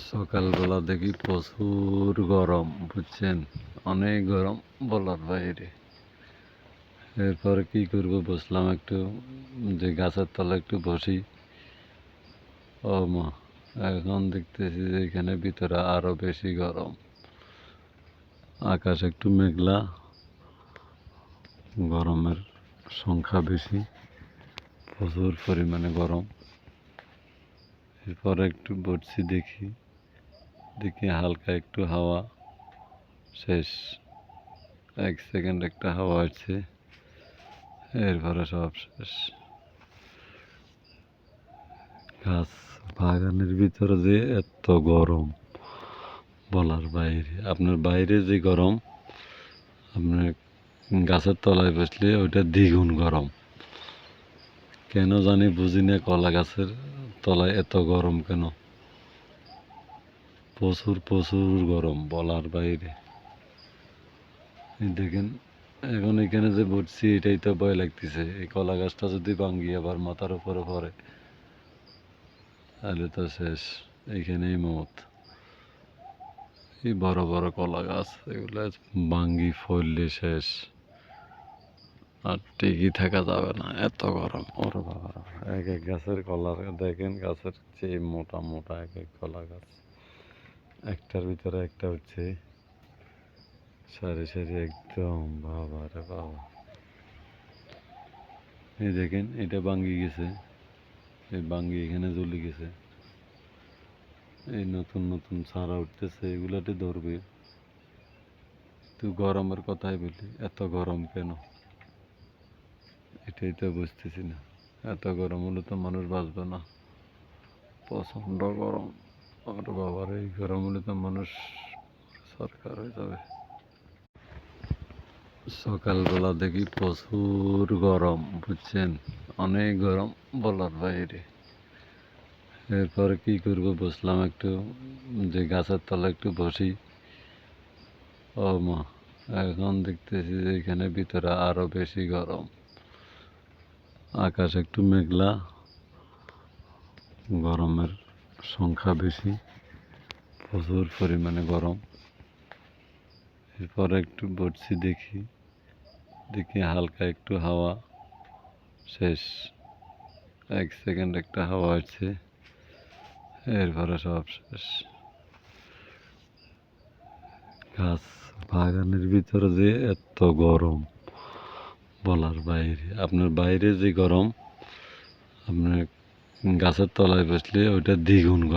সকালবেলা দেখি প্রচুর গরম, বুঝছেন? অনেক গরম বলার বাইরে। এরপরে কি করবো, বসলাম একটু যে গাছের তলা একটু বসি। ও মা, এখন দেখতেছি যে এখানে ভিতরে আরো বেশি গরম। আকাশ একটু মেঘলা, গরমের সংখ্যা বেশি, প্রচুর পরিমাণে গরম। এরপরে একটু বসছি, দেখি হালকা একটু হাওয়া। শেষ, 1 সেকেন্ড একটা হাওয়া আসছে, এরপরে সব শেষ। গাছ বাগানের ভিতরে যে এত গরম বলার বাইরে। আপনার বাইরে যে গরম, আপনার গাছের তলায় বসলে ওইটা দ্বিগুণ গরম। কেন জানি বুঝি না, কলা গাছের তলায় এত গরম কেন? প্রচুর প্রচুর গরম বলার বাইরে। এই দেখেন, এখন এখানে যে বসছি এটাই তো ভয় লাগতেছে। এই কলা গাছটা যদি ভাঙ্গি আবার মাথার উপরে পড়ে, তাহলে তো শেষ, এইখানেই মত। এই বড় বড় কলা গাছ, এগুলো ভাঙ্গি ফললে শেষ, আর টিকি থাকা যাবে না, এত গরম। ওরে বাবা, এক এক গাছের কলা দেখেন, গাছের চেয়ে মোটা মোটা এক এক কলা গাছ, একটার ভিতরে একটা হচ্ছে সারি সারি একদম। বাবা রে বাবা, এই দেখেন এটা ভাঙ্গি গেছে, এই ভাঙ্গি এখানে জ্বলে গেছে। এই নতুন নতুন চারা উঠতেছে, এগুলাতে ধরবে। তুই গরমের কথাই বলি, এত গরম কেন? এটাই তো বুঝতেছি না। এত গরম হলে তো মানুষ বাঁচবে না, প্রচণ্ড গরম। আর বাবার এই গরম হলে তো মানুষ সরকার হয়ে যাবে। সকালবেলা দেখি প্রচুর গরম, বুঝছেন? অনেক গরম বলার বাইরে। এরপরে কি করবো, বসলাম একটু যে গাছের তলা একটু বসি। ও মা, এখন দেখতেছি যে এখানে ভিতরে আরো বেশি গরম। আকাশ একটু মেঘলা, গরমের সংখ্যা বেশি, প্রচুর পরিমাণে গরম। এরপরে একটু বসছি, দেখি হালকা একটু হাওয়া। শেষ, 1 সেকেন্ড একটা হাওয়া আসছে, এরপরে সব শেষ। গাছ বাগানের ভিতরে যে এত গরম বলার বাইরে। আপনার বাইরে যে গরম, আপনার গাছের তলায় বসলে ওইটা দ্বিগুণ গরম।